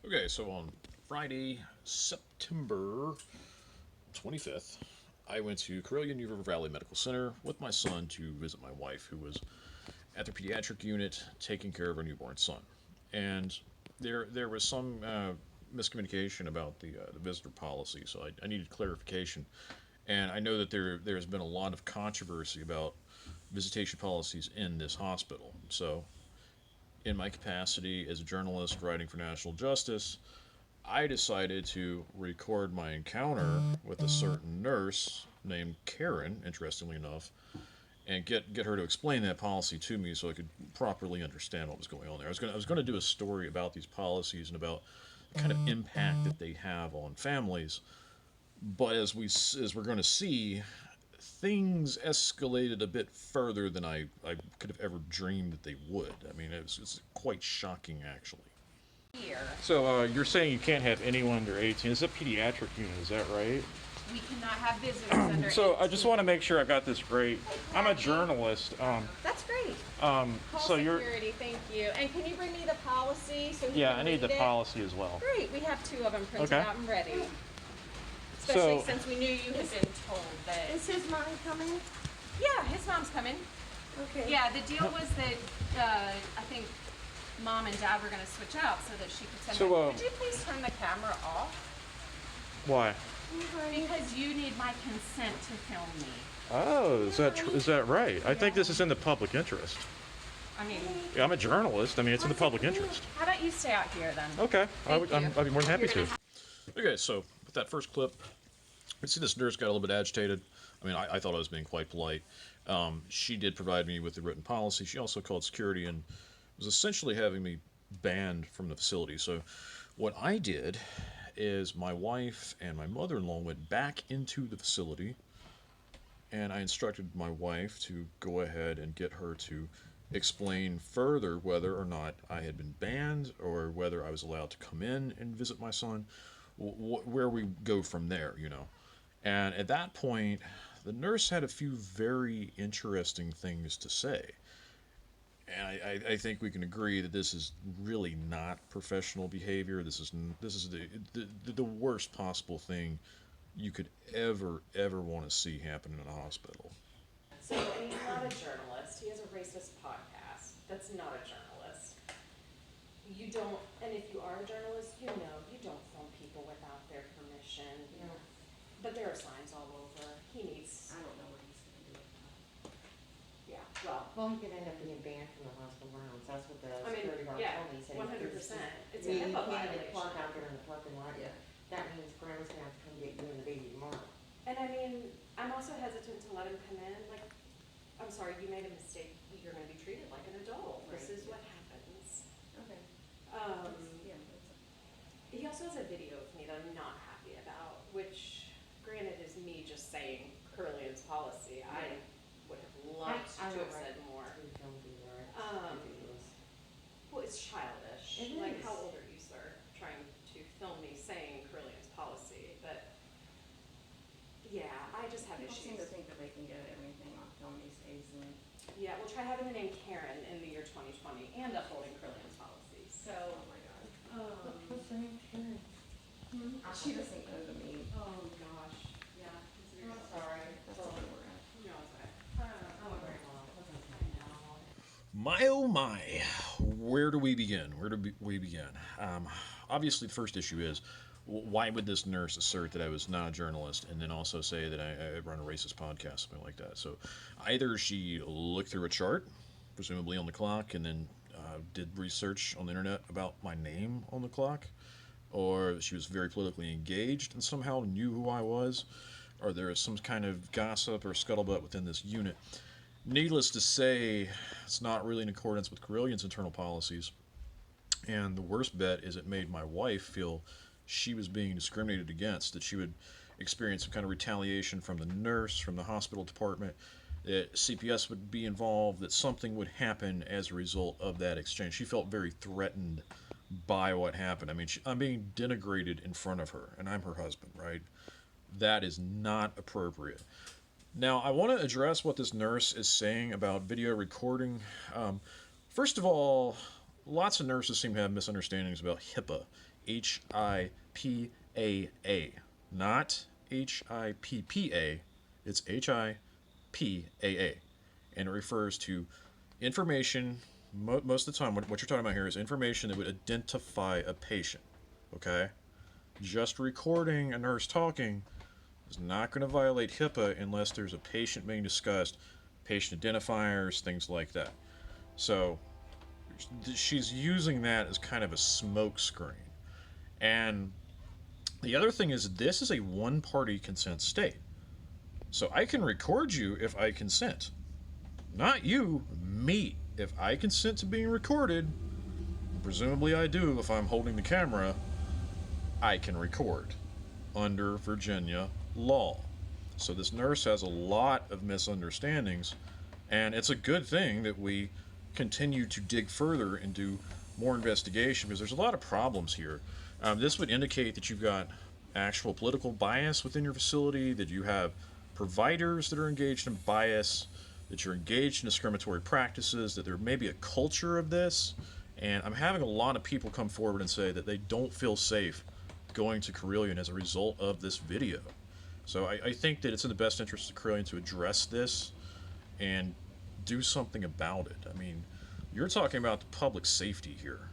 Okay, so on Friday, September 25th, I went to Carilion River Valley Medical Center with my son to visit my wife, who was at the pediatric unit taking care of our newborn son. And there was some miscommunication about the visitor policy, so I needed clarification. And I know that there's been a lot of controversy about visitation policies in this hospital. So, in my capacity as a journalist writing for National Justice, I decided to record my encounter with a certain nurse named Karen, interestingly enough, and get her to explain that policy to me so I could properly understand what was going on there. I was going to do a story about these policies and about the kind of impact that they have on families, but as we're going to see, things escalated a bit further than I could have ever dreamed that they would. I mean, it's quite shocking, actually. Here, So you're saying you can't have anyone under 18. It's a pediatric unit, is that right? we cannot have visitors under So I 18. just want to make sure I got this right. I'm a journalist. That's great. Call So you're. security, thank you. And can you bring me the policy so he Yeah, can I need read the it? policy as well. Great, we have two of them printed Okay. out and ready. Especially So- since we knew you had been told that. Is his mom coming? Yeah, his mom's coming. Okay. Yeah, the deal was that I think mom and dad were going to switch out so that she could send So, them. Could you please turn the camera off? Why? Because you need my consent to film me. Oh, is that right? I think this is in the public interest. I mean, Yeah, I'm a journalist. I mean, it's in the public interest. how about you stay out here then? Okay, Thank you. I'd be more than happy You're to. gonna Okay, so with that first clip, you see this nurse got a little bit agitated. I mean, I thought I was being quite polite. She did provide me with the written policy. She also called security and was essentially having me banned from the facility. So what I did is my wife and my mother-in-law went back into the facility, and I instructed my wife to go ahead and get her to explain further whether or not I had been banned or whether I was allowed to come in and visit my son, where we go from there, you know. And at that point, the nurse had a few very interesting things to say. And I think we can agree that this is really not professional behavior. This is the worst possible thing you could ever want to see happen in a hospital. So, and he's not a journalist. He has a racist podcast. That's not a journalist. You don't, and if you are a journalist, you know you don't film people without their permission. Yeah. But there are signs all over. He needs, I don't know what he's gonna do with that. yeah, well, Well, he could end up being banned from the hospital grounds, that's what the I mean, security guard yeah, told me, he said. 100%. It's a You HIPAA can't even park violation. out there in the parking lot, Yeah. that means grandma's gonna have to come get you and the baby tomorrow. And I mean, I'm also hesitant to let him come in. Like, I'm sorry, you made a mistake. You're going to be treated like an adult. This Right. is what happens. Okay. Yeah. He also has a video of me that I'm not happy about, which, granted, is me just saying Carillion's policy. I would have loved I to don't have said like- more. Please don't do that. Um, Ridiculous. Well, it's childish. It Like, is. how old are you, sir? Trying to film me saying Carillion's policy, but yeah, I just have People seem to issues. think that they can get everything on film these days, and Yeah, we'll try having the name Karen in the year 2020 and upholding Carillion's policy. oh So, my god. What's the name, Karen? She doesn't know to me. oh gosh, yeah. it's weird. I'm sorry. That's all we're at. No, it's okay. Oh, grandma, wasn't I know. My oh my, where do we begin? We begin? Obviously, the first issue is why would this nurse assert that I was not a journalist and then also say that I run a racist podcast, something like that? So either she looked through a chart, presumably on the clock, and then did research on the internet about my name on the clock, or she was very politically engaged and somehow knew who I was, or there is some kind of gossip or scuttlebutt within this unit. Needless to say, it's not really in accordance with Carillion's internal policies. And the worst bet is it made my wife feel she was being discriminated against, that she would experience some kind of retaliation from the nurse, from the hospital department, that CPS would be involved, that something would happen as a result of that exchange. She felt very threatened by what happened. I mean, I'm being denigrated in front of her, and I'm her husband, right? That is not appropriate. Now, I want to address what this nurse is saying about video recording. First of all, lots of nurses seem to have misunderstandings about HIPAA. HIPAA. Not HIPPA. It's HIPAA. And it refers to information, most of the time, what you're talking about here is information that would identify a patient. Okay? Just recording a nurse talking is not going to violate HIPAA unless there's a patient being discussed, patient identifiers, things like that. So she's using that as kind of a smoke screen. And the other thing is, this is a one party consent state. So I can record you if I consent. Not you, me. If I consent to being recorded, presumably I do if I'm holding the camera, I can record under Virginia law. So this nurse has a lot of misunderstandings, and it's a good thing that we continue to dig further and do more investigation, because there's a lot of problems here. This would indicate that you've got actual political bias within your facility, that you have providers that are engaged in bias, that you're engaged in discriminatory practices, that there may be a culture of this. And I'm having a lot of people come forward and say that they don't feel safe going to Carilion as a result of this video. So I think that it's in the best interest of Carilion to address this and do something about it. I mean, you're talking about the public safety here.